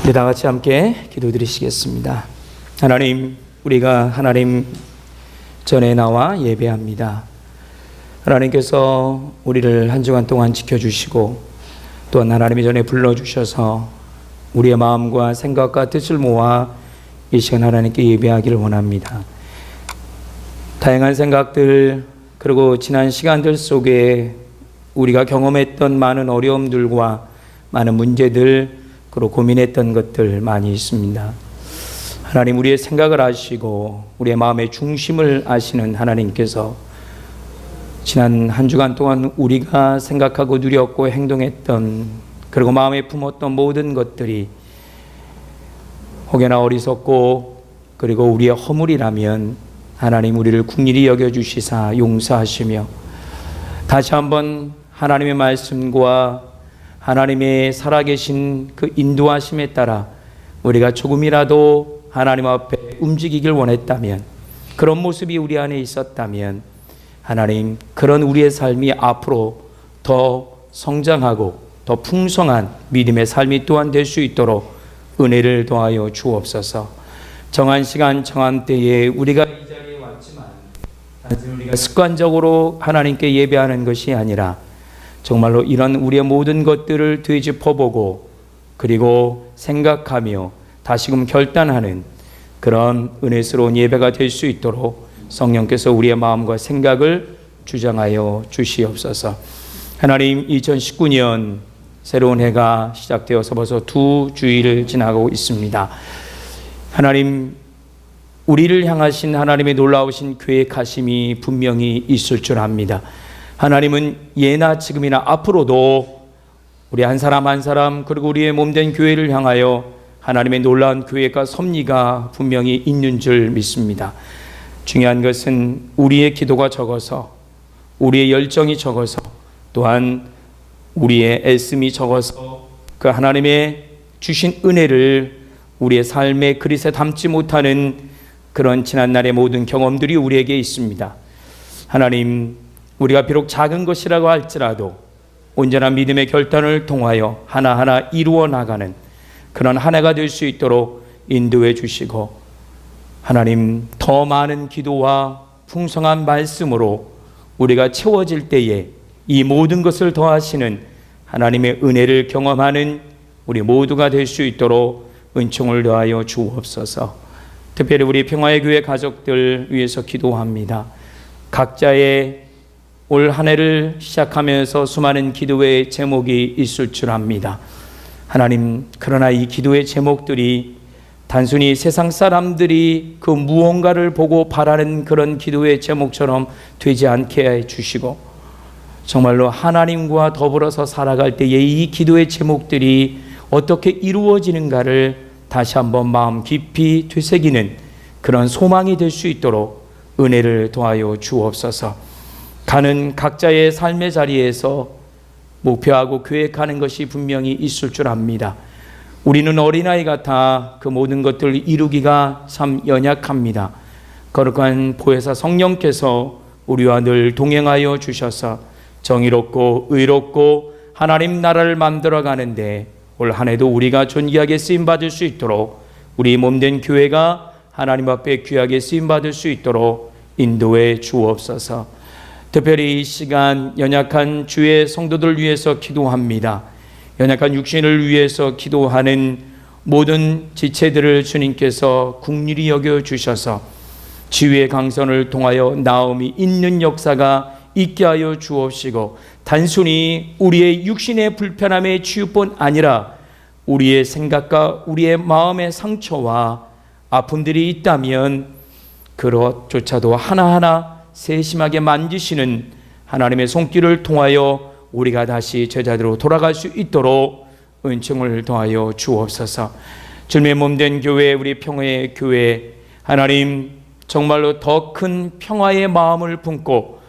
우리 다 같이 함께 기도드리시겠습니다. 하나님, 우리가 하나님 전에 나와 예배합니다. 하나님께서 우리를 한 주간 동안 지켜주시고 또한 하나님의 전에 불러주셔서 우리의 마음과 생각과 뜻을 모아 이 시간 하나님께 예배하기를 원합니다. 다양한 생각들 그리고 지난 시간들 속에 우리가 경험했던 많은 어려움들과 많은 문제들 그리고 고민했던 것들 많이 있습니다. 하나님, 우리의 생각을 아시고 우리의 마음의 중심을 아시는 하나님께서 지난 한 주간 동안 우리가 생각하고 누렸고 행동했던 그리고 마음에 품었던 모든 것들이 혹여나 어리석고 그리고 우리의 허물이라면 하나님 우리를 긍휼히 여겨주시사 용서하시며 다시 한번 하나님의 말씀과 하나님의 살아계신 그 인도하심에 따라 우리가 조금이라도 하나님 앞에 움직이길 원했다면, 그런 모습이 우리 안에 있었다면 하나님, 그런 우리의 삶이 앞으로 더 성장하고 더 풍성한 믿음의 삶이 또한 될 수 있도록 은혜를 더하여 주옵소서. 정한 시간 정한 때에 우리가 이 자리에 왔지만 단순히 우리가 습관적으로 하나님께 예배하는 것이 아니라 정말로 이런 우리의 모든 것들을 되짚어보고 그리고 생각하며 다시금 결단하는 그런 은혜스러운 예배가 될 수 있도록 성령께서 우리의 마음과 생각을 주장하여 주시옵소서. 하나님, 2019년 새로운 해가 시작되어서 벌써 2주일을 지나고 있습니다. 하나님, 우리를 향하신 하나님의 놀라우신 계획하심이 분명히 있을 줄 압니다. 하나님은 예나 지금이나 앞으로도 우리 한 사람 한 사람 그리고 우리의 몸된 교회를 향하여 하나님의 놀라운 계획과 섭리가 분명히 있는 줄 믿습니다. 중요한 것은 우리의 기도가 적어서, 우리의 열정이 적어서, 또한 우리의 애씀이 적어서 그 하나님의 주신 은혜를 우리의 삶의 그릇에 담지 못하는 그런 지난날의 모든 경험들이 우리에게 있습니다. 하나님, 우리가 비록 작은 것이라고 할지라도 온전한 믿음의 결단을 통하여 하나하나 이루어 나가는 그런 한 해가 될 수 있도록 인도해 주시고, 하나님, 더 많은 기도와 풍성한 말씀으로 우리가 채워질 때에 이 모든 것을 더하시는 하나님의 은혜를 경험하는 우리 모두가 될 수 있도록 은총을 더하여 주옵소서. 특별히 우리 평화의 교회 가족들 위해서 기도합니다. 각자의 올 한 해를 시작하면서 수많은 기도의 제목이 있을 줄 압니다. 하나님, 그러나 이 기도의 제목들이 단순히 세상 사람들이 그 무언가를 보고 바라는 그런 기도의 제목처럼 되지 않게 해주시고, 정말로 하나님과 더불어서 살아갈 때에 이 기도의 제목들이 어떻게 이루어지는가를 다시 한번 마음 깊이 되새기는 그런 소망이 될 수 있도록 은혜를 더하여 주옵소서. 가는 각자의 삶의 자리에서 목표하고 계획하는 것이 분명히 있을 줄 압니다. 우리는 어린아이 같아 그 모든 것들을 이루기가 참 연약합니다. 거룩한 보혜사 성령께서 우리와 늘 동행하여 주셔서 정의롭고 의롭고 하나님 나라를 만들어 가는데 올 한 해도 우리가 존귀하게 쓰임받을 수 있도록, 우리 몸된 교회가 하나님 앞에 귀하게 쓰임받을 수 있도록 인도해 주옵소서. 특별히 이 시간 연약한 주의 성도들 위해서 기도합니다. 연약한 육신을 위해서 기도하는 모든 지체들을 주님께서 긍휼히 여겨주셔서 지위의 강선을 통하여 나음이 있는 역사가 있게 하여 주옵시고, 단순히 우리의 육신의 불편함의 치유뿐 아니라 우리의 생각과 우리의 마음의 상처와 아픔들이 있다면 그것조차도 하나하나 세심하게 만지시는 하나님의 손길을 통하여 우리가 다시 제자대로 돌아갈 수 있도록 은총을 더하여 주옵소서. 주님의 몸된 교회, 우리 평화의 교회, 하나님, 정말로 더 큰 평화의 마음을 품고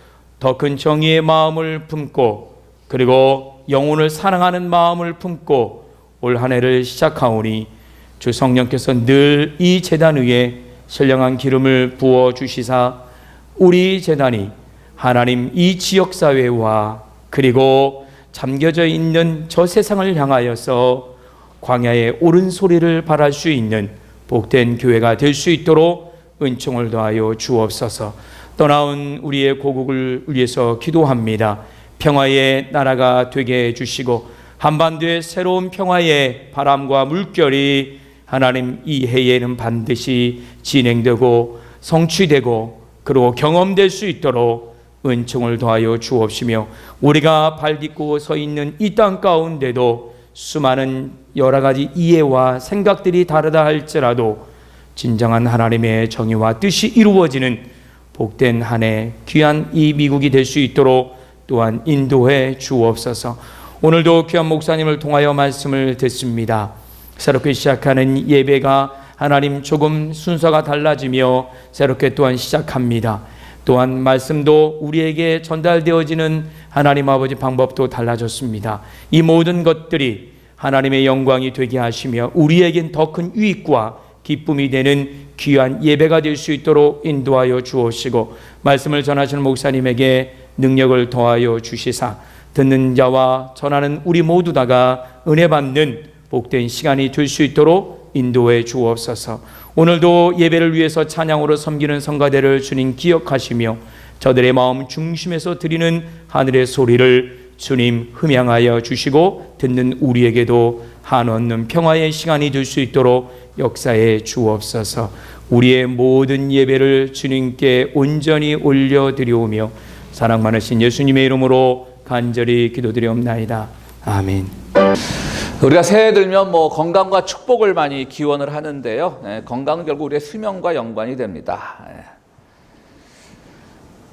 더 큰 정의의 마음을 품고 그리고 영혼을 사랑하는 마음을 품고 올 한 해를 시작하오니 주 성령께서 늘 이 제단 위에 신령한 기름을 부어 주시사 우리 제단이 하나님 이 지역사회와 그리고 잠겨져 있는 저 세상을 향하여서 광야의 옳은 소리를 발할 수 있는 복된 교회가 될 수 있도록 은총을 더하여 주옵소서. 떠나온 우리의 고국을 위해서 기도합니다. 평화의 나라가 되게 해주시고 한반도의 새로운 평화의 바람과 물결이 하나님 이 해에는 반드시 진행되고 성취되고 그리고 경험될 수 있도록 은총을 더하여 주옵시며, 우리가 발 딛고 서 있는 이 땅 가운데도 수많은 여러 가지 이해와 생각들이 다르다 할지라도 진정한 하나님의 정의와 뜻이 이루어지는 복된 한 해 귀한 이 미국이 될 수 있도록 또한 인도해 주옵소서. 오늘도 귀한 목사님을 통하여 말씀을 듣습니다. 새롭게 시작하는 예배가 하나님 조금 순서가 달라지며 새롭게 또한 시작합니다. 또한 말씀도 우리에게 전달되어지는 하나님 아버지 방법도 달라졌습니다. 이 모든 것들이 하나님의 영광이 되게 하시며 우리에겐 더 큰 유익과 기쁨이 되는 귀한 예배가 될 수 있도록 인도하여 주옵시고, 말씀을 전하시는 목사님에게 능력을 더하여 주시사 듣는 자와 전하는 우리 모두 다가 은혜 받는 복된 시간이 될 수 있도록 인도해 주옵소서. 오늘도 예배를 위해서 찬양으로 섬기는 성가대를 주님 기억하시며 저들의 마음 중심에서 드리는 하늘의 소리를 주님 흠양하여 주시고 듣는 우리에게도 한없는 평화의 시간이 될 수 있도록 역사해 주옵소서. 우리의 모든 예배를 주님께 온전히 올려드리오며 사랑 많으신 예수님의 이름으로 간절히 기도드리옵나이다. 아멘. 우리가 새해 들면 건강과 축복을 많이 기원을 하는데요. 건강은 결국 우리의 수명과 연관이 됩니다.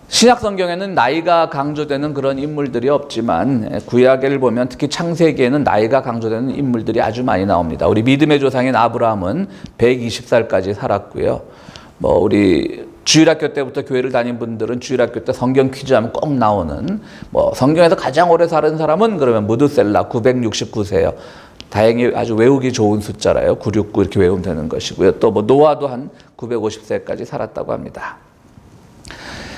신약 성경에는 나이가 강조되는 그런 인물들이 없지만 구약을 보면 특히 창세기에는 나이가 강조되는 인물들이 아주 많이 나옵니다. 우리 믿음의 조상인 아브라함은 120살까지 살았고요. 우리 주일학교 때부터 교회를 다닌 분들은 주일학교 때 성경 퀴즈 하면 꼭 나오는 성경에서 가장 오래 사는 사람은 그러면 무드셀라 969세예요. 다행히 아주 외우기 좋은 숫자라요. 969 이렇게 외우면 되는 것이고요. 또 노아도 한 950세까지 살았다고 합니다.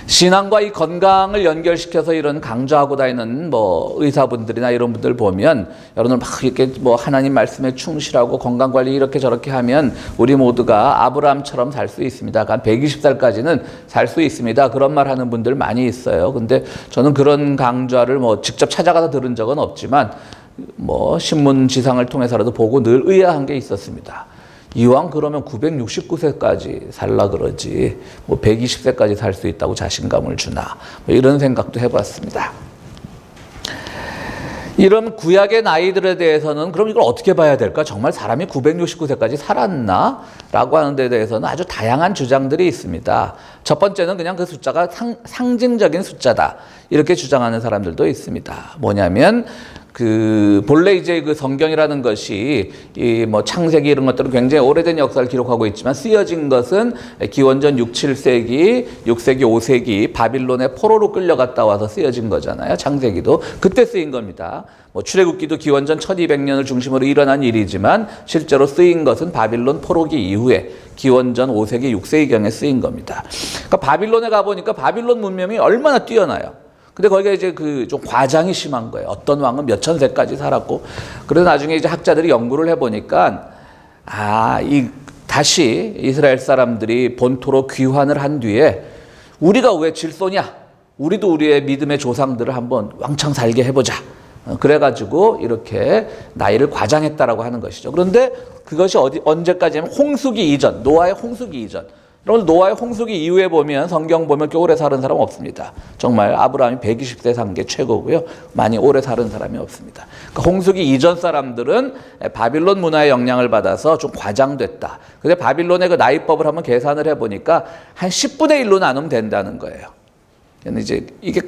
신앙과 이 건강을 연결시켜서 이런 강조하고 다니는 의사분들이나 이런 분들 보면 여러분들 막 이렇게 하나님 말씀에 충실하고 건강 관리 이렇게 저렇게 하면 우리 모두가 아브라함처럼 살 수 있습니다. 한 120살까지는 살 수 있습니다. 그런 말 하는 분들 많이 있어요. 근데 저는 그런 강좌를 직접 찾아가서 들은 적은 없지만 신문 지상을 통해서라도 보고 늘 의아한 게 있었습니다. 이왕 그러면 969세까지 살라 그러지 120세까지 살 수 있다고 자신감을 주나 이런 생각도 해봤습니다. 이런 구약의 나이들에 대해서는 그럼 이걸 어떻게 봐야 될까? 정말 사람이 969세까지 살았나? 라고 하는 데 대해서는 아주 다양한 주장들이 있습니다. 첫 번째는 그냥 그 숫자가 상징적인 숫자다 이렇게 주장하는 사람들도 있습니다. 뭐냐면 본래 이제 그 성경이라는 것이 창세기 이런 것들은 굉장히 오래된 역사를 기록하고 있지만 쓰여진 것은 기원전 6, 7세기, 6세기, 5세기 바빌론의 포로로 끌려갔다 와서 쓰여진 거잖아요. 창세기도 그때 쓰인 겁니다. 출애굽기도 기원전 1200년을 중심으로 일어난 일이지만 실제로 쓰인 것은 바빌론 포로기 이후에 기원전 5세기, 6세기경에 쓰인 겁니다. 그러니까 바빌론에 가보니까 바빌론 문명이 얼마나 뛰어나요. 근데 거기가 이제 좀 과장이 심한 거예요. 어떤 왕은 몇천 세까지 살았고. 그래서 나중에 이제 학자들이 연구를 해보니까, 다시 이스라엘 사람들이 본토로 귀환을 한 뒤에 우리가 왜 질소냐? 우리도 우리의 믿음의 조상들을 한번 왕창 살게 해보자. 그래가지고 이렇게 나이를 과장했다라고 하는 것이죠. 그런데 그것이 언제까지냐면 홍수기 이전, 노아의 홍수기 이전. 여러분 노아의 홍수기 이후에 보면 성경 보면 이렇게 오래 사는 사람 없습니다. 정말 아브라함이 120세 산 게 최고고요. 많이 오래 사는 사람이 없습니다. 그러니까 홍수기 이전 사람들은 바빌론 문화의 영향을 받아서 좀 과장됐다. 근데 바빌론의 그 나이법을 한번 계산을 해보니까 한 10분의 1로 나누면 된다는 거예요. 이제 이게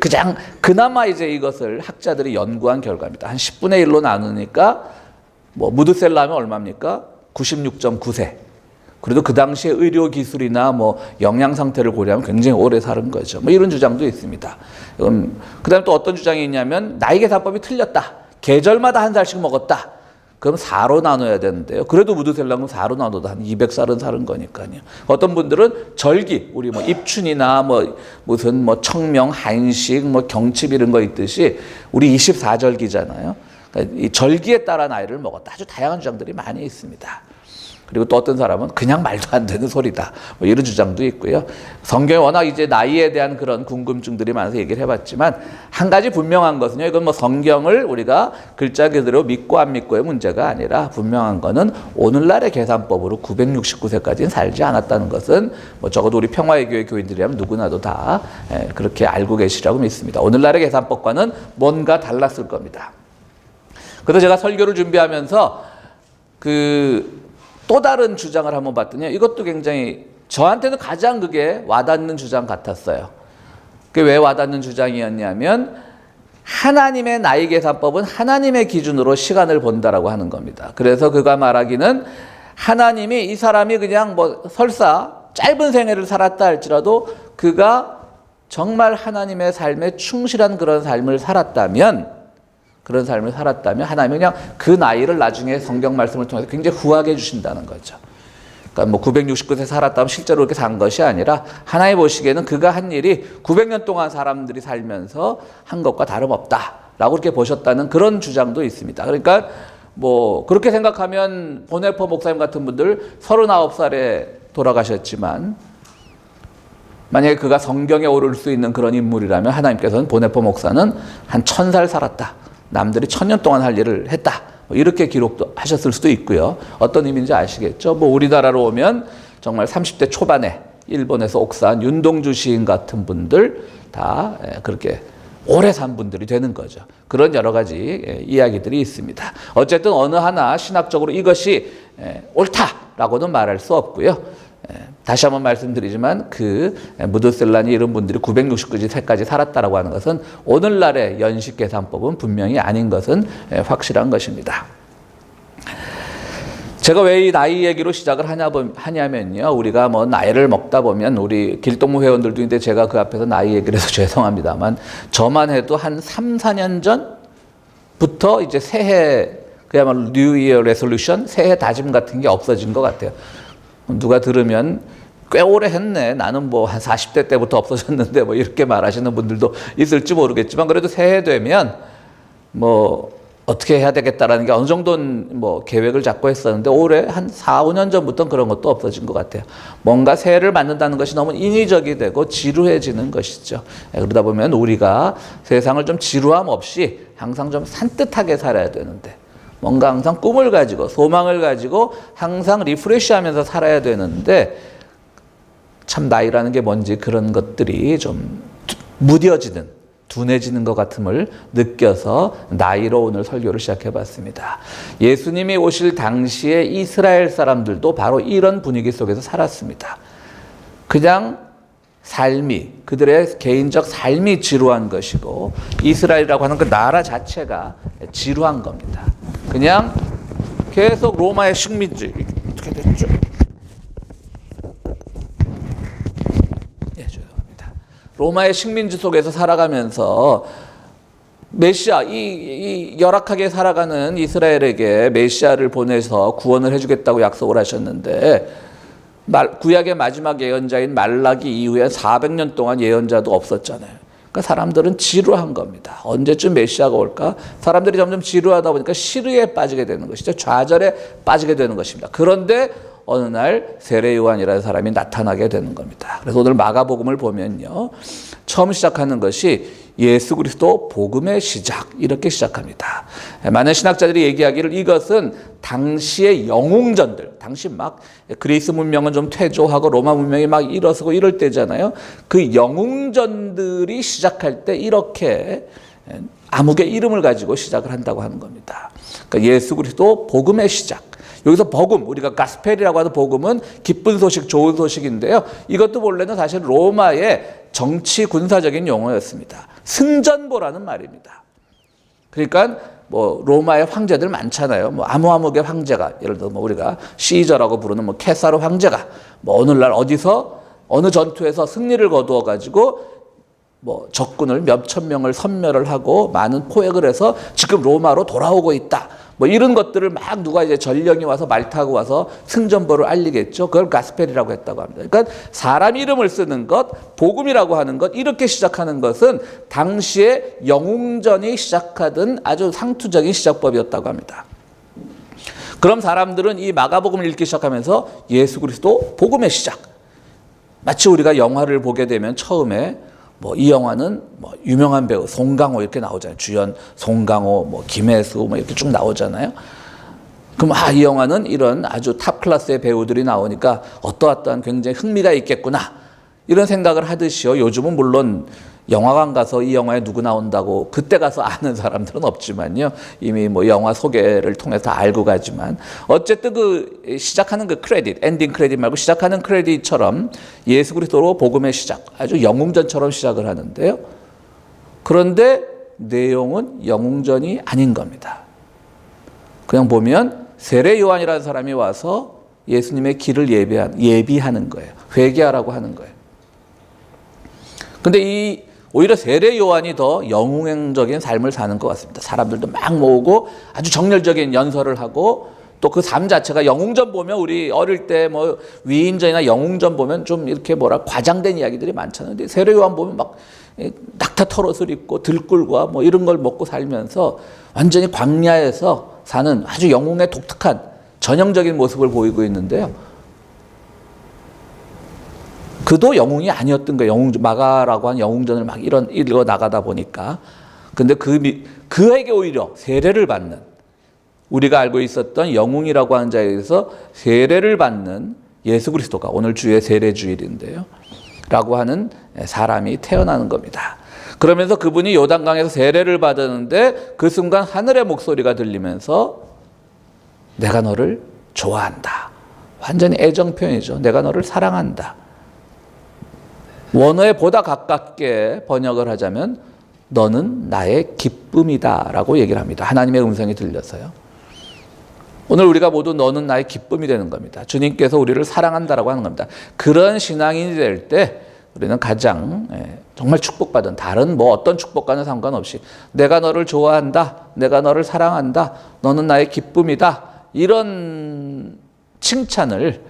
그나마 이제 이것을 학자들이 연구한 결과입니다. 한 10분의 1로 나누니까 무드셀라 하면 얼마입니까? 96.9세. 그래도 그 당시에 의료 기술이나 영양 상태를 고려하면 굉장히 오래 사는 거죠. 이런 주장도 있습니다. 그다음에 또 어떤 주장이 있냐면 나이 계산법이 틀렸다. 계절마다 한 살씩 먹었다. 그럼 4로 나눠야 되는데요. 그래도 무드셀라는 4로 나눠도 한 200살은 사는 거니까요. 어떤 분들은 절기, 우리 입춘이나 무슨 청명, 한식, 경칩 이런 거 있듯이 우리 24절기잖아요. 그러니까 이 절기에 따라 나이를 먹었다. 아주 다양한 주장들이 많이 있습니다. 그리고 또 어떤 사람은 그냥 말도 안 되는 소리다. 뭐 이런 주장도 있고요. 성경에 워낙 이제 나이에 대한 그런 궁금증들이 많아서 얘기를 해봤지만 한 가지 분명한 것은요. 이건 뭐 성경을 우리가 글자 그대로 믿고 안 믿고의 문제가 아니라 분명한 거는 오늘날의 계산법으로 969세까지는 살지 않았다는 것은 뭐 적어도 우리 평화의 교회 교인들이라면 누구나도 다 그렇게 알고 계시라고 믿습니다. 오늘날의 계산법과는 뭔가 달랐을 겁니다. 그래서 제가 설교를 준비하면서 또 다른 주장을 한번 봤더니 이것도 굉장히 저한테는 가장 그게 와닿는 주장 같았어요. 그게 왜 와닿는 주장이었냐면 하나님의 나이 계산법은 하나님의 기준으로 시간을 본다라고 하는 겁니다. 그래서 그가 말하기는 하나님이 이 사람이 그냥 뭐 설사 짧은 생애를 살았다 할지라도 그가 정말 하나님의 삶에 충실한 그런 삶을 살았다면 하나님은 그냥 그 나이를 나중에 성경 말씀을 통해서 굉장히 후하게 해주신다는 거죠. 그러니까 뭐 969세 살았다면 실제로 그렇게 산 것이 아니라 하나님 보시기에는 그가 한 일이 900년 동안 사람들이 살면서 한 것과 다름없다라고 그렇게 보셨다는 그런 주장도 있습니다. 그러니까 뭐 그렇게 생각하면 보네퍼 목사님 같은 분들 39살에 돌아가셨지만 만약에 그가 성경에 오를 수 있는 그런 인물이라면 하나님께서는 보네퍼 목사는 한 1000살 살았다. 남들이 1000년 동안 할 일을 했다. 이렇게 기록도 하셨을 수도 있고요. 어떤 의미인지 아시겠죠? 뭐 우리나라로 오면 정말 30대 초반에 일본에서 옥사한 윤동주 시인 같은 분들 다 그렇게 오래 산 분들이 되는 거죠. 그런 여러 가지 이야기들이 있습니다. 어쨌든 어느 하나 신학적으로 이것이 옳다라고는 말할 수 없고요. 다시 한번 말씀드리지만 무드셀란이 이런 분들이 969세까지 살았다라고 하는 것은 오늘날의 연식 계산법은 분명히 아닌 것은 확실한 것입니다. 제가 왜 이 나이 얘기로 시작을 하냐면요. 우리가 뭐 나이를 먹다 보면 우리 길동무 회원들도 있는데 제가 그 앞에서 나이 얘기를 해서 죄송합니다만 저만 해도 한 3, 4년 전부터 이제 새해 그야말로 뉴 이어 레솔루션 새해 다짐 같은 게 없어진 것 같아요. 누가 들으면 꽤 오래 했네. 나는 뭐 한 40대 때부터 없어졌는데 뭐 이렇게 말하시는 분들도 있을지 모르겠지만 그래도 새해 되면 뭐 어떻게 해야 되겠다라는 게 어느 정도는 뭐 계획을 잡고 했었는데 올해 한 4, 5년 전부터는 그런 것도 없어진 것 같아요. 뭔가 새해를 맞는다는 것이 너무 인위적이 되고 지루해지는 것이죠. 그러다 보면 우리가 세상을 좀 지루함 없이 항상 좀 산뜻하게 살아야 되는데 뭔가 항상 꿈을 가지고 소망을 가지고 항상 리프레시하면서 살아야 되는데 참 나이라는 게 뭔지 그런 것들이 좀 무뎌지는 둔해지는 것 같음을 느껴서 나이로 오늘 설교를 시작해봤습니다. 예수님이 오실 당시에 이스라엘 사람들도 바로 이런 분위기 속에서 살았습니다. 그냥 그들의 개인적 삶이 지루한 것이고 이스라엘이라고 하는 그 나라 자체가 지루한 겁니다. 그냥 계속 로마의 식민지 어떻게 됐죠? 죄송합니다. 로마의 식민지 속에서 살아가면서 메시아 이 열악하게 살아가는 이스라엘에게 메시아를 보내서 구원을 해주겠다고 약속을 하셨는데 구약의 마지막 예언자인 말라기 이후에 400년 동안 예언자도 없었잖아요. 그러니까 사람들은 지루한 겁니다. 언제쯤 메시아가 올까? 사람들이 점점 지루하다 보니까 시르에 빠지게 되는 것이죠. 좌절에 빠지게 되는 것입니다. 그런데 어느 날 세례 요한이라는 사람이 나타나게 되는 겁니다. 그래서 오늘 마가복음을 보면요. 처음 시작하는 것이 예수 그리스도 복음의 시작 이렇게 시작합니다. 많은 신학자들이 얘기하기를 이것은 당시의 영웅전들, 당시 막 그리스 문명은 좀 퇴조하고 로마 문명이 막 일어서고 이럴 때잖아요. 그 영웅전들이 시작할 때 이렇게 암흑의 이름을 가지고 시작을 한다고 하는 겁니다. 그러니까 예수 그리스도 복음의 시작. 여기서 복음, 우리가 가스펠이라고 하는 복음은 기쁜 소식, 좋은 소식인데요. 이것도 원래는 사실 로마의 정치 군사적인 용어였습니다. 승전보라는 말입니다. 그러니까 뭐 로마의 황제들 많잖아요. 뭐 아무아무의 황제가 예를 들어 뭐 우리가 시저라고 부르는 뭐 케사르 황제가 뭐 오늘날 어디서 어느 전투에서 승리를 거두어 가지고 뭐 적군을 몇천 명을 섬멸을 하고 많은 포획을 해서 지금 로마로 돌아오고 있다. 뭐 이런 것들을 막 누가 이제 전령이 와서 말 타고 와서 승전보를 알리겠죠. 그걸 가스펠이라고 했다고 합니다. 그러니까 사람 이름을 쓰는 것, 복음이라고 하는 것, 이렇게 시작하는 것은 당시에 영웅전이 시작하던 아주 상투적인 시작법이었다고 합니다. 그럼 사람들은 이 마가복음을 읽기 시작하면서 예수 그리스도 복음의 시작. 마치 우리가 영화를 보게 되면 처음에 뭐 이 영화는 뭐 유명한 배우 송강호 이렇게 나오잖아요. 주연 송강호, 뭐 김혜수 뭐 이렇게 쭉 나오잖아요. 그럼 이 영화는 이런 아주 탑 클래스의 배우들이 나오니까 어떠한 굉장히 흥미가 있겠구나 이런 생각을 하듯이요. 요즘은 물론 영화관 가서 이 영화에 누구 나온다고 그때 가서 아는 사람들은 없지만요. 이미 뭐 영화 소개를 통해서 알고 가지만 어쨌든 그 시작하는 그 크레딧, 엔딩 크레딧 말고 시작하는 크레딧처럼 예수 그리스도로 복음의 시작, 아주 영웅전처럼 시작을 하는데요. 그런데 내용은 영웅전이 아닌 겁니다. 그냥 보면 세례 요한이라는 사람이 와서 예수님의 길을 예비하는 거예요. 회개하라고 하는 거예요. 근데 오히려 세례 요한이 더 영웅적인 삶을 사는 것 같습니다. 사람들도 막 모으고 아주 정열적인 연설을 하고 또 그 삶 자체가 영웅전 보면 우리 어릴 때 뭐 위인전이나 영웅전 보면 좀 이렇게 과장된 이야기들이 많잖아요. 근데 세례 요한 보면 막 낙타 털옷을 입고 들꿀과 뭐 이런 걸 먹고 살면서 완전히 광야에서 사는 아주 영웅의 독특한 전형적인 모습을 보이고 있는데요. 그도 영웅이 아니었던 거예요. 마가라고 한 영웅전을 막 읽어 나가다 보니까. 근데 그에게 오히려 세례를 받는, 우리가 알고 있었던 영웅이라고 하는 자에게서 세례를 받는 예수 그리스도가 오늘 주의 세례주일인데요. 라고 하는 사람이 태어나는 겁니다. 그러면서 그분이 요단강에서 세례를 받았는데 그 순간 하늘의 목소리가 들리면서 내가 너를 좋아한다. 완전히 애정 표현이죠. 내가 너를 사랑한다. 원어에 보다 가깝게 번역을 하자면 너는 나의 기쁨이다 라고 얘기를 합니다. 하나님의 음성이 들려서요. 오늘 우리가 모두 너는 나의 기쁨이 되는 겁니다. 주님께서 우리를 사랑한다라고 하는 겁니다. 그런 신앙인이 될 때 우리는 가장 정말 축복받은, 다른 뭐 어떤 축복과는 상관없이 내가 너를 좋아한다, 내가 너를 사랑한다, 너는 나의 기쁨이다, 이런 칭찬을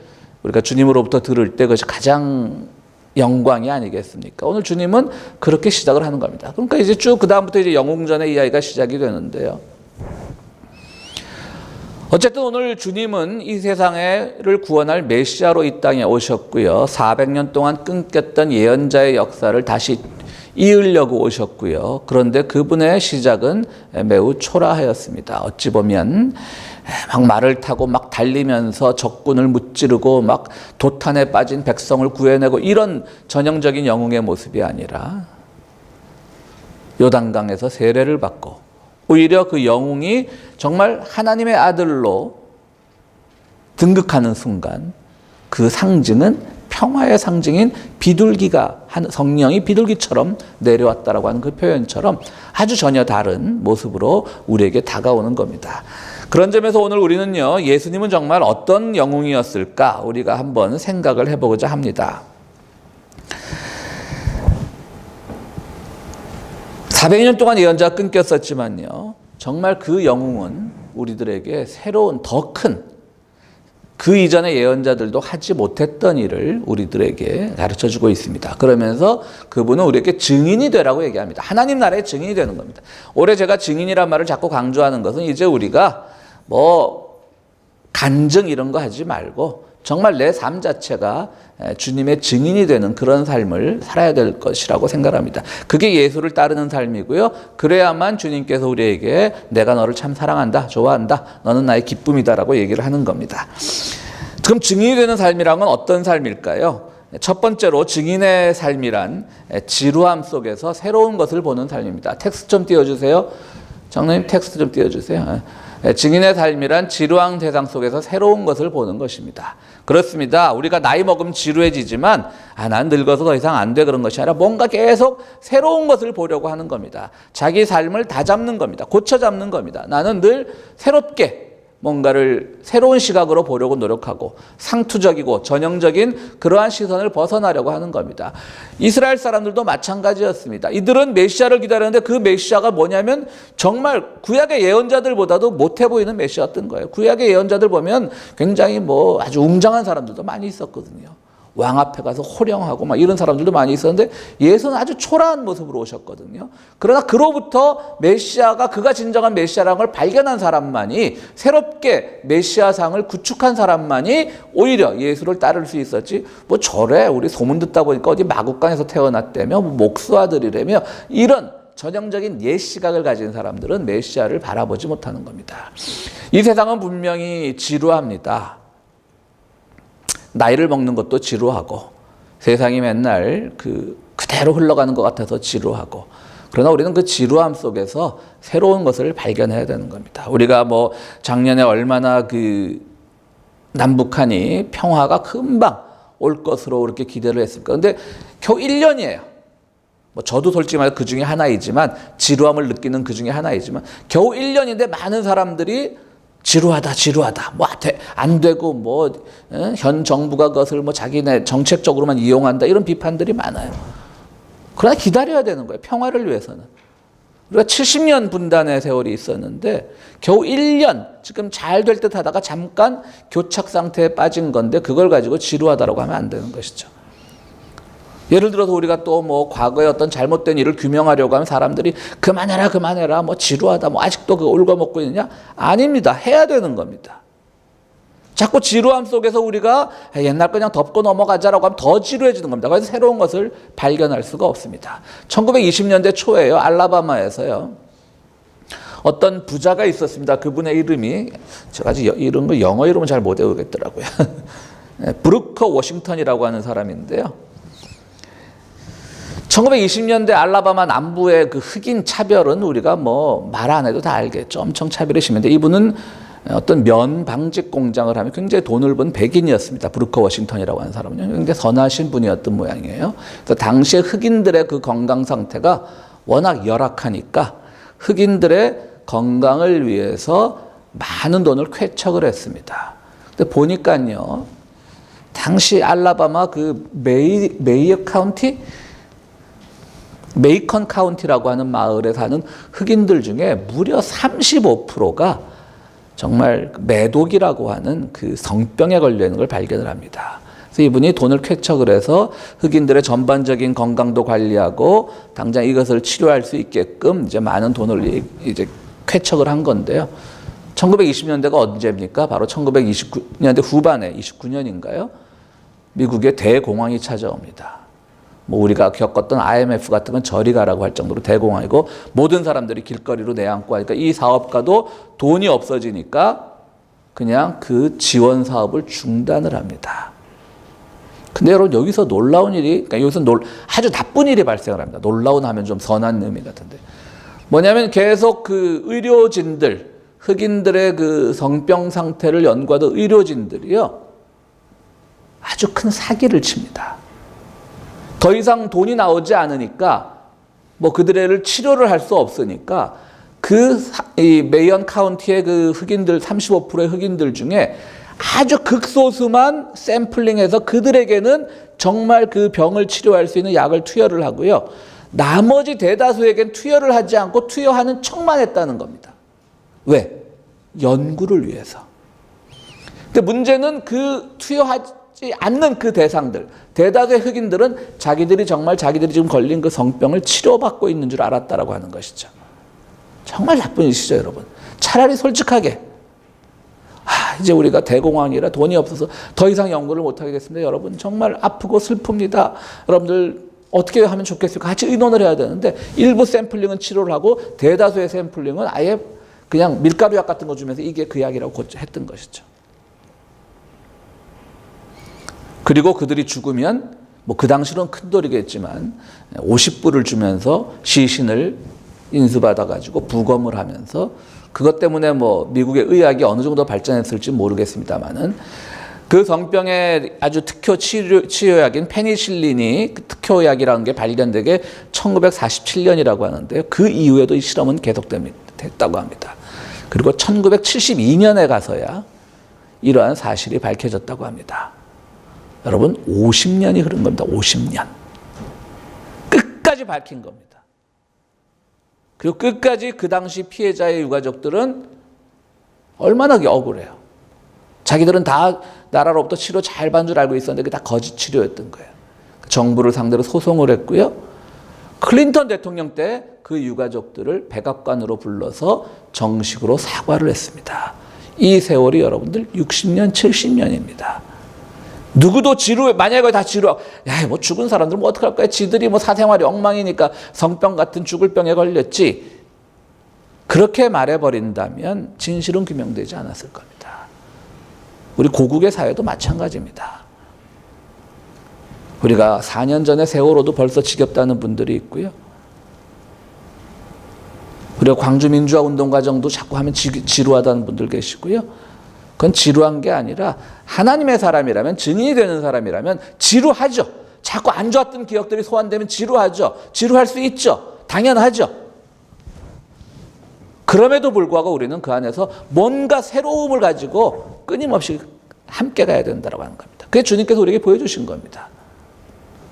우리가 주님으로부터 들을 때 그것이 가장 영광이 아니겠습니까? 오늘 주님은 그렇게 시작을 하는 겁니다. 그러니까 이제 쭉 그 다음부터 이제 영웅전의 이야기가 시작이 되는데요. 어쨌든 오늘 주님은 이 세상을 구원할 메시아로 이 땅에 오셨고요. 400년 동안 끊겼던 예언자의 역사를 다시 이으려고 오셨고요. 그런데 그분의 시작은 매우 초라하였습니다. 어찌 보면 막 말을 타고 막 달리면서 적군을 무찌르고 막 도탄에 빠진 백성을 구해내고 이런 전형적인 영웅의 모습이 아니라 요단강에서 세례를 받고 오히려 그 영웅이 정말 하나님의 아들로 등극하는 순간 그 상징은 평화의 상징인 비둘기가, 성령이 비둘기처럼 내려왔다라고 하는 그 표현처럼 아주 전혀 다른 모습으로 우리에게 다가오는 겁니다. 그런 점에서 오늘 우리는요, 예수님은 정말 어떤 영웅이었을까 우리가 한번 생각을 해보고자 합니다. 400년 동안 예언자가 끊겼었지만요, 정말 그 영웅은 우리들에게 새로운 더 큰, 그 이전의 예언자들도 하지 못했던 일을 우리들에게 가르쳐주고 있습니다. 그러면서 그분은 우리에게 증인이 되라고 얘기합니다. 하나님 나라의 증인이 되는 겁니다. 올해 제가 증인이란 말을 자꾸 강조하는 것은 이제 우리가 뭐 간증 이런 거 하지 말고 정말 내 삶 자체가 주님의 증인이 되는 그런 삶을 살아야 될 것이라고 생각합니다. 그게 예수를 따르는 삶이고요. 그래야만 주님께서 우리에게 내가 너를 참 사랑한다, 좋아한다, 너는 나의 기쁨이다라고 얘기를 하는 겁니다. 그럼 증인이 되는 삶이란 건 어떤 삶일까요? 첫 번째로 증인의 삶이란 지루함 속에서 새로운 것을 보는 삶입니다. 텍스트 좀 띄워주세요. 장로님 텍스트 좀 띄워주세요. 증인의 삶이란 지루한 세상 속에서 새로운 것을 보는 것입니다. 그렇습니다. 우리가 나이 먹으면 지루해지지만 난 늙어서 더 이상 안 돼 그런 것이 아니라 뭔가 계속 새로운 것을 보려고 하는 겁니다. 자기 삶을 다 잡는 겁니다. 고쳐 잡는 겁니다. 나는 늘 새롭게 뭔가를 새로운 시각으로 보려고 노력하고 상투적이고 전형적인 그러한 시선을 벗어나려고 하는 겁니다. 이스라엘 사람들도 마찬가지였습니다. 이들은 메시아를 기다렸는데 그 메시아가 뭐냐면 정말 구약의 예언자들보다도 못해 보이는 메시아였던 거예요. 구약의 예언자들 보면 굉장히 뭐 아주 웅장한 사람들도 많이 있었거든요. 왕 앞에 가서 호령하고 막 이런 사람들도 많이 있었는데 예수는 아주 초라한 모습으로 오셨거든요. 그러나 그로부터 메시아가 그가 진정한 메시아라는 걸 발견한 사람만이, 새롭게 메시아상을 구축한 사람만이 오히려 예수를 따를 수 있었지, 뭐 저래 우리 소문 듣다 보니까 어디 마국간에서 태어났다며 뭐 목수 아들이라며 이런 전형적인 옛 시각을 가진 사람들은 메시아를 바라보지 못하는 겁니다. 이 세상은 분명히 지루합니다. 나이를 먹는 것도 지루하고 세상이 맨날 그대로 흘러가는 것 같아서 지루하고, 그러나 우리는 그 지루함 속에서 새로운 것을 발견해야 되는 겁니다. 우리가 뭐 작년에 얼마나 남북한이 평화가 금방 올 것으로 그렇게 기대를 했을까. 근데 겨우 1년이에요. 뭐 저도 솔직히 말해 그 중에 하나이지만, 지루함을 느끼는 그 중에 하나이지만, 겨우 1년인데 많은 사람들이 지루하다. 뭐 안 되고 뭐 현 정부가 그것을 뭐 자기네 정책적으로만 이용한다, 이런 비판들이 많아요. 그러나 기다려야 되는 거예요. 평화를 위해서는. 우리가 70년 분단의 세월이 있었는데 겨우 1년 지금 잘 될 듯 하다가 잠깐 교착 상태에 빠진 건데 그걸 가지고 지루하다라고 하면 안 되는 것이죠. 예를 들어서 우리가 또 뭐 과거에 어떤 잘못된 일을 규명하려고 하면 사람들이 그만해라 뭐 지루하다, 뭐 아직도 그거 올거먹고 있느냐? 아닙니다. 해야 되는 겁니다. 자꾸 지루함 속에서 우리가 옛날 그냥 덮고 넘어가자라고 하면 더 지루해지는 겁니다. 그래서 새로운 것을 발견할 수가 없습니다. 1920년대 초에요. 알라바마에서요. 어떤 부자가 있었습니다. 그분의 이름이 제가 아직 이런 거 영어 이름은 잘 못 외우겠더라고요. 브루커 워싱턴이라고 하는 사람인데요. 1920년대 알라바마 남부의 그 흑인 차별은 우리가 뭐 말 안 해도 다 알겠죠. 엄청 차별이 심한데, 이분은 어떤 면 방직 공장을 하면 굉장히 돈을 번 백인이었습니다. 브루커 워싱턴이라고 하는 사람은요. 굉장히 선하신 분이었던 모양이에요. 그래서 당시에 흑인들의 그 건강 상태가 워낙 열악하니까 흑인들의 건강을 위해서 많은 돈을 쾌척을 했습니다. 근데 보니까요, 당시 알라바마 그 메이컨 카운티라고 하는 마을에 사는 흑인들 중에 무려 35%가 정말 매독이라고 하는 그 성병에 걸려 있는 걸 발견을 합니다. 그래서 이분이 돈을 쾌척을 해서 흑인들의 전반적인 건강도 관리하고 당장 이것을 치료할 수 있게끔 이제 많은 돈을 이제 쾌척을 한 건데요. 1920년대가 언제입니까? 바로 1929년대 후반에, 29년인가요? 미국의 대공황이 찾아옵니다. 뭐 우리가 겪었던 IMF 같은 건 저리 가라고 할 정도로 대공황이고, 모든 사람들이 길거리로 내앉고 하니까 이 사업가도 돈이 없어지니까 그냥 그 지원 사업을 중단을 합니다. 근데 여러분, 여기서 놀라운 일이, 그러니까 여기서 아주 나쁜 일이 발생을 합니다. 놀라운 하면 좀 선한 의미 같은데, 뭐냐면 계속 그 의료진들, 흑인들의 그 성병 상태를 연구하던 의료진들이요, 아주 큰 사기를 칩니다. 더 이상 돈이 나오지 않으니까 뭐 그들을 치료를 할 수 없으니까 이 메이언 카운티의 그 흑인들 35%의 흑인들 중에 아주 극소수만 샘플링해서 그들에게는 정말 그 병을 치료할 수 있는 약을 투여를 하고요. 나머지 대다수에겐 투여를 하지 않고 투여하는 척만 했다는 겁니다. 왜? 연구를 위해서. 근데 문제는 그 투여하지 않는 그 대상들, 대다수의 흑인들은 자기들이 지금 걸린 그 성병을 치료받고 있는 줄 알았다라고 하는 것이죠. 정말 나쁜 일이시죠, 여러분. 차라리 솔직하게, 이제 우리가 대공황이라 돈이 없어서 더 이상 연구를 못하게 됐습니다. 여러분, 정말 아프고 슬픕니다. 여러분들 어떻게 하면 좋겠습니까? 같이 의논을 해야 되는데, 일부 샘플링은 치료를 하고 대다수의 샘플링은 아예 그냥 밀가루 약 같은 거 주면서 이게 그 약이라고 했던 것이죠. 그리고 그들이 죽으면 뭐 그 당시로는 큰 돈이겠지만 50불을 주면서 시신을 인수받아가지고 부검을 하면서, 그것 때문에 뭐 미국의 의학이 어느 정도 발전했을지 모르겠습니다만은, 그 성병의 아주 특효 치료약인 페니실린이 그 특효약이라는 게 발견된 게 1947년이라고 하는데요. 그 이후에도 이 실험은 계속됐다고 합니다. 그리고 1972년에 가서야 이러한 사실이 밝혀졌다고 합니다. 여러분 50년이 흐른 겁니다. 50년. 끝까지 밝힌 겁니다. 그리고 끝까지 그 당시 피해자의 유가족들은 얼마나 억울해요. 자기들은 다 나라로부터 치료 잘 받은 줄 알고 있었는데 그게 다 거짓 치료였던 거예요. 정부를 상대로 소송을 했고요. 클린턴 대통령 때 그 유가족들을 백악관으로 불러서 정식으로 사과를 했습니다. 이 세월이 여러분들 60년, 70년입니다. 누구도 만약에 다 야, 뭐 죽은 사람들은 뭐 어떡할 거야? 지들이 뭐 사생활이 엉망이니까 성병 같은 죽을 병에 걸렸지. 그렇게 말해버린다면 진실은 규명되지 않았을 겁니다. 우리 고국의 사회도 마찬가지입니다. 우리가 4년 전에 세월호도 벌써 지겹다는 분들이 있고요. 우리가 광주민주화운동 과정도 자꾸 하면 지루하다는 분들 계시고요. 그건 지루한 게 아니라 하나님의 사람이라면, 증인이 되는 사람이라면 지루하죠. 자꾸 안 좋았던 기억들이 소환되면 지루하죠. 지루할 수 있죠. 당연하죠. 그럼에도 불구하고 우리는 그 안에서 뭔가 새로움을 가지고 끊임없이 함께 가야 된다고 하는 겁니다. 그게 주님께서 우리에게 보여주신 겁니다.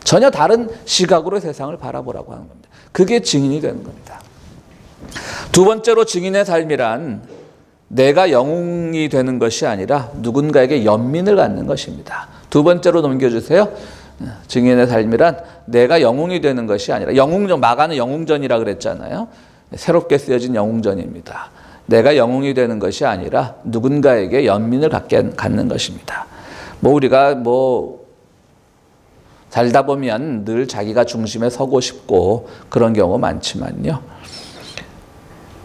전혀 다른 시각으로 세상을 바라보라고 하는 겁니다. 그게 증인이 되는 겁니다. 두 번째로 증인의 삶이란 내가 영웅이 되는 것이 아니라 누군가에게 연민을 갖는 것입니다. 두 번째로 넘겨주세요. 증인의 삶이란 내가 영웅이 되는 것이 아니라 마가는 영웅전이라 그랬잖아요. 새롭게 쓰여진 영웅전입니다. 내가 영웅이 되는 것이 아니라 누군가에게 연민을 갖는 것입니다. 우리가 살다 보면 늘 자기가 중심에 서고 싶고 그런 경우 많지만요.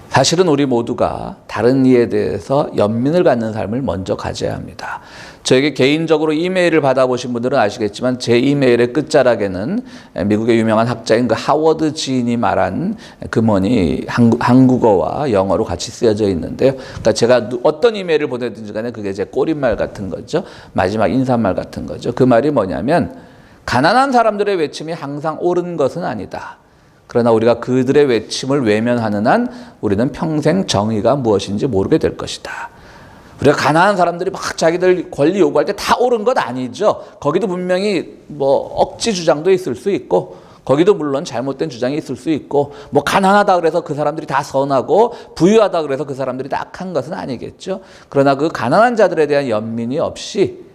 사실은 우리 모두가 다른 이에 대해서 연민을 갖는 삶을 먼저 가져야 합니다. 저에게 개인적으로 이메일을 받아보신 분들은 아시겠지만 제 이메일의 끝자락에는 미국의 유명한 학자인 그 하워드 지인이 말한 금언이 한국어와 영어로 같이 쓰여져 있는데요. 그러니까 제가 어떤 이메일을 보내든지 간에 그게 제 꼬릿말 같은 거죠. 마지막 인사말 같은 거죠. 그 말이 뭐냐면 가난한 사람들의 외침이 항상 옳은 것은 아니다. 그러나 우리가 그들의 외침을 외면하는 한 우리는 평생 정의가 무엇인지 모르게 될 것이다. 우리가 가난한 사람들이 막 자기들 권리 요구할 때 다 옳은 것 아니죠. 거기도 분명히 억지 주장도 있을 수 있고 거기도 물론 잘못된 주장이 있을 수 있고 가난하다 그래서 그 사람들이 다 선하고 부유하다 그래서 그 사람들이 다 악한 것은 아니겠죠. 그러나 그 가난한 자들에 대한 연민이 없이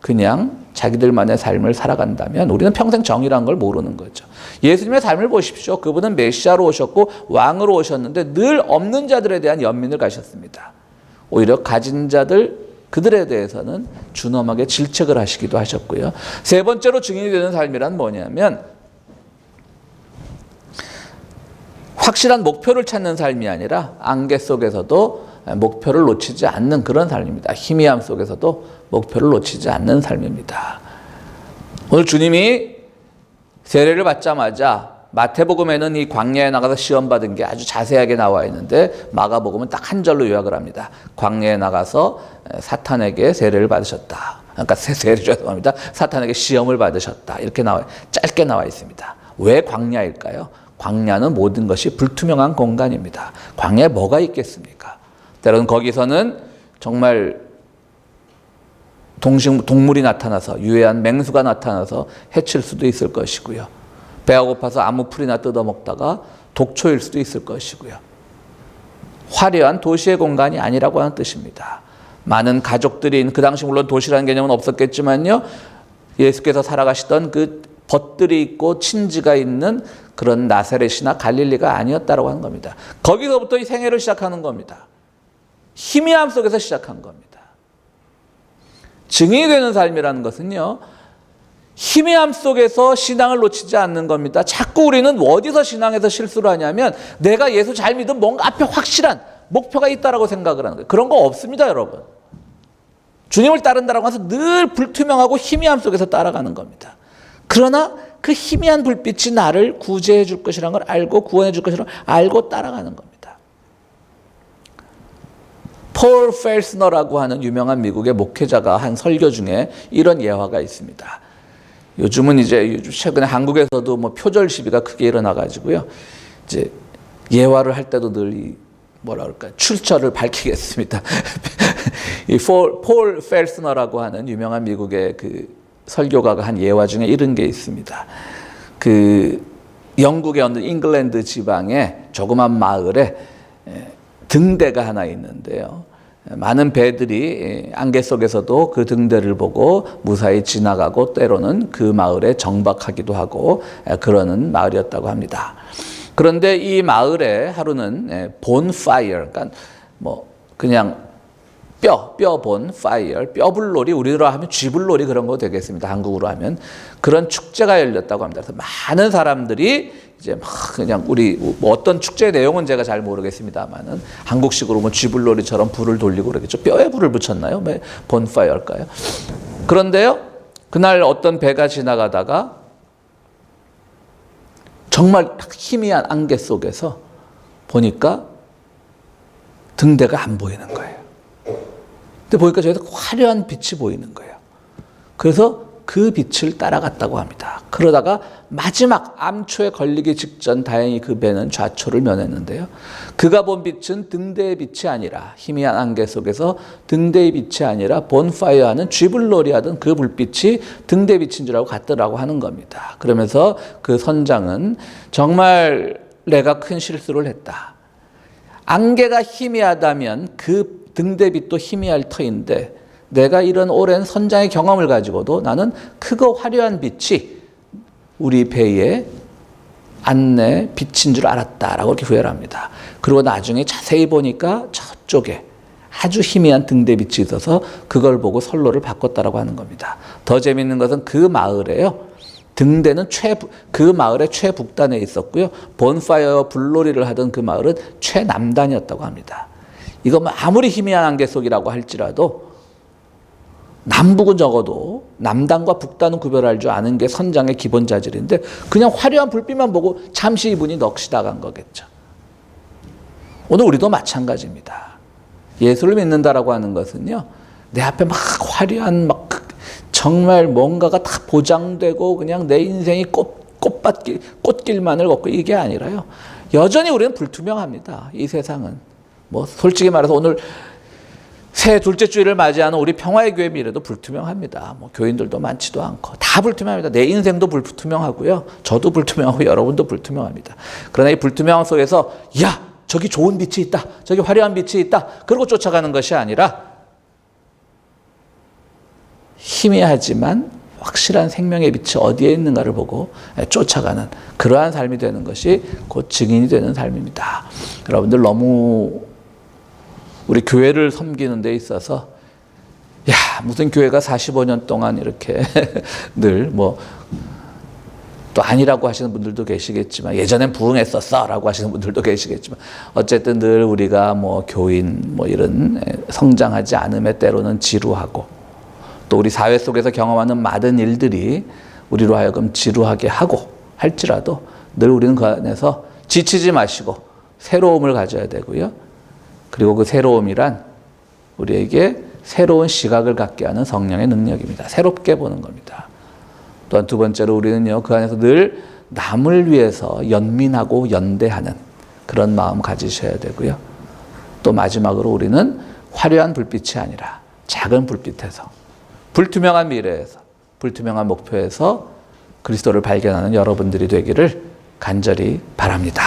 그냥 자기들만의 삶을 살아간다면 우리는 평생 정의란 걸 모르는 거죠. 예수님의 삶을 보십시오. 그분은 메시아로 오셨고 왕으로 오셨는데 늘 없는 자들에 대한 연민을 가셨습니다. 오히려 가진 자들 그들에 대해서는 준엄하게 질책을 하시기도 하셨고요. 세 번째로 증인이 되는 삶이란 뭐냐면 확실한 목표를 찾는 삶이 아니라 안개 속에서도 목표를 놓치지 않는 그런 삶입니다. 희미함 속에서도 목표를 놓치지 않는 삶입니다. 오늘 주님이 세례를 받자마자 마태복음에는 이 광야에 나가서 시험 받은 게 아주 자세하게 나와 있는데 마가복음은 딱 한 절로 요약을 합니다. 광야에 나가서 사탄에게 세례를 받으셨다. 그러니까 죄송합니다. 사탄에게 시험을 받으셨다. 이렇게 짧게 나와 있습니다. 왜 광야일까요? 광야는 모든 것이 불투명한 공간입니다. 광야에 뭐가 있겠습니까? 때로는 거기서는 정말 동물이 나타나서 유해한 맹수가 나타나서 해칠 수도 있을 것이고요. 배가 고파서 아무 풀이나 뜯어먹다가 독초일 수도 있을 것이고요. 화려한 도시의 공간이 아니라고 하는 뜻입니다. 많은 가족들이 그 당시 물론 도시라는 개념은 없었겠지만요. 예수께서 살아가시던 그 벗들이 있고 친지가 있는 그런 나사렛이나 갈릴리가 아니었다고 하는 겁니다. 거기서부터 이 생애를 시작하는 겁니다. 희미함 속에서 시작한 겁니다. 증인이 되는 삶이라는 것은요. 희미함 속에서 신앙을 놓치지 않는 겁니다. 자꾸 우리는 어디서 신앙에서 실수를 하냐면 내가 예수 잘 믿으면 뭔가 앞에 확실한 목표가 있다라고 생각을 하는 거예요. 그런 거 없습니다, 여러분. 주님을 따른다라고 해서 늘 불투명하고 희미함 속에서 따라가는 겁니다. 그러나 그 희미한 불빛이 나를 구제해 줄 것이라는 걸 알고 구원해 줄 것이라는 걸 알고 따라가는 겁니다. 폴 펠스너라고 하는 유명한 미국의 목회자가 한 설교 중에 이런 예화가 있습니다. 요즘은 이제 최근에 한국에서도 표절 시비가 크게 일어나가지고요. 이제 예화를 할 때도 늘 뭐라 그럴까 출처를 밝히겠습니다. 이 폴 펠스너라고 하는 유명한 미국의 그 설교가가 한 예화 중에 이런 게 있습니다. 그 영국의 어느 잉글랜드 지방의 조그만 마을에 등대가 하나 있는데요. 많은 배들이 안개 속에서도 그 등대를 보고 무사히 지나가고 때로는 그 마을에 정박하기도 하고 그러는 마을이었다고 합니다. 그런데 이 마을에 하루는 본파이어, 그러니까 뭐 그냥 뼈본 파이어, 뼈불놀이, 우리로 하면 쥐불놀이 그런 거 되겠습니다. 한국으로 하면 그런 축제가 열렸다고 합니다. 그래서 많은 사람들이 이제 막 그냥 우리 뭐 어떤 축제 내용은 제가 잘 모르겠습니다만은 한국식으로 뭐 쥐불놀이처럼 불을 돌리고 그러겠죠. 뼈에 불을 붙였나요? 본파이어일까요? 그런데요, 그날 어떤 배가 지나가다가 정말 희미한 안개 속에서 보니까 등대가 안 보이는 거예요. 근데 보니까 저희도 화려한 빛이 보이는 거예요. 그래서 그 빛을 따라갔다고 합니다. 그러다가 마지막 암초에 걸리기 직전 다행히 그 배는 좌초를 면했는데요. 그가 본 빛은 등대의 빛이 아니라 희미한 안개 속에서 등대의 빛이 아니라 본파이어 하는 쥐불놀이 하던 그 불빛이 등대 빛인 줄 알고 갔더라고 하는 겁니다. 그러면서 그 선장은 정말 내가 큰 실수를 했다. 안개가 희미하다면 그 등대빛도 희미할 터인데 내가 이런 오랜 선장의 경험을 가지고도 나는 크고 화려한 빛이 우리 배의 안내 빛인 줄 알았다라고 이렇게 후회를 합니다. 그리고 나중에 자세히 보니까 저쪽에 아주 희미한 등대빛이 있어서 그걸 보고 선로를 바꿨다라고 하는 겁니다. 더 재미있는 것은 그 마을에요. 등대는 그 마을의 최북단에 있었고요. 본파이어 불놀이를 하던 그 마을은 최남단이었다고 합니다. 이거 아무리 희미한 안개 속이라고 할지라도 남북은 적어도 남단과 북단은 구별할 줄 아는 게 선장의 기본 자질인데 그냥 화려한 불빛만 보고 잠시 이분이 넋이 나간 거겠죠. 오늘 우리도 마찬가지입니다. 예수를 믿는다라고 하는 것은요, 내 앞에 막 화려한 막 정말 뭔가가 다 보장되고 그냥 내 인생이 꽃길만을 걷고 이게 아니라요. 여전히 우리는 불투명합니다. 이 세상은. 뭐 솔직히 말해서 오늘 새 둘째 주일을 맞이하는 우리 평화의 교회 미래도 불투명합니다. 뭐 교인들도 많지도 않고 다 불투명합니다. 내 인생도 불투명하고요. 저도 불투명하고 여러분도 불투명합니다. 그러나 이 불투명 속에서 야 저기 좋은 빛이 있다. 저기 화려한 빛이 있다. 그러고 쫓아가는 것이 아니라 희미하지만 확실한 생명의 빛이 어디에 있는가를 보고 쫓아가는 그러한 삶이 되는 것이 곧 증인이 되는 삶입니다. 여러분들 너무 우리 교회를 섬기는 데 있어서 야 무슨 교회가 45년 동안 이렇게 늘 뭐 또 아니라고 하시는 분들도 계시겠지만 예전엔 부흥했었어 라고 하시는 분들도 계시겠지만 어쨌든 늘 우리가 뭐 교인 뭐 이런 성장하지 않음에 때로는 지루하고 또 우리 사회 속에서 경험하는 많은 일들이 우리로 하여금 지루하게 하고 할지라도 늘 우리는 그 안에서 지치지 마시고 새로움을 가져야 되고요. 그리고 그 새로움이란 우리에게 새로운 시각을 갖게 하는 성령의 능력입니다. 새롭게 보는 겁니다. 또한 두 번째로 우리는요, 그 안에서 늘 남을 위해서 연민하고 연대하는 그런 마음 가지셔야 되고요. 또 마지막으로 우리는 화려한 불빛이 아니라 작은 불빛에서 불투명한 미래에서 불투명한 목표에서 그리스도를 발견하는 여러분들이 되기를 간절히 바랍니다.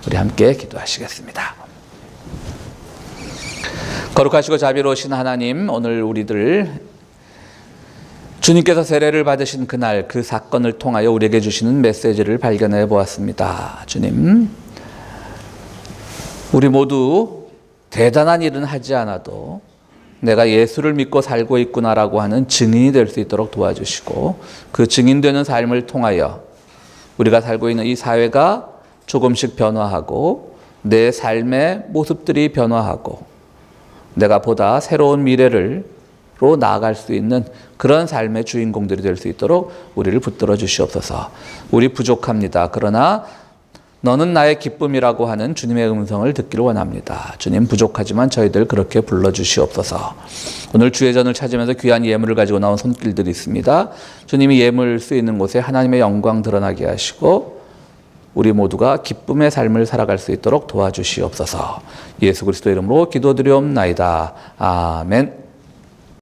우리 함께 기도하시겠습니다. 거룩하시고 자비로우신 하나님, 오늘 우리들 주님께서 세례를 받으신 그날 그 사건을 통하여 우리에게 주시는 메시지를 발견해 보았습니다. 주님, 우리 모두 대단한 일은 하지 않아도 내가 예수를 믿고 살고 있구나라고 하는 증인이 될 수 있도록 도와주시고 그 증인되는 삶을 통하여 우리가 살고 있는 이 사회가 조금씩 변화하고 내 삶의 모습들이 변화하고 내가 보다 새로운 미래로 나아갈 수 있는 그런 삶의 주인공들이 될 수 있도록 우리를 붙들어 주시옵소서. 우리 부족합니다. 그러나 너는 나의 기쁨이라고 하는 주님의 음성을 듣기를 원합니다. 주님, 부족하지만 저희들 그렇게 불러주시옵소서. 오늘 주의 전을 찾으면서 귀한 예물을 가지고 나온 손길들이 있습니다. 주님이 예물 쓰이는 곳에 하나님의 영광 드러나게 하시고 우리 모두가 기쁨의 삶을 살아갈 수 있도록 도와주시옵소서. 예수 그리스도 이름으로 기도드리옵나이다. 아멘.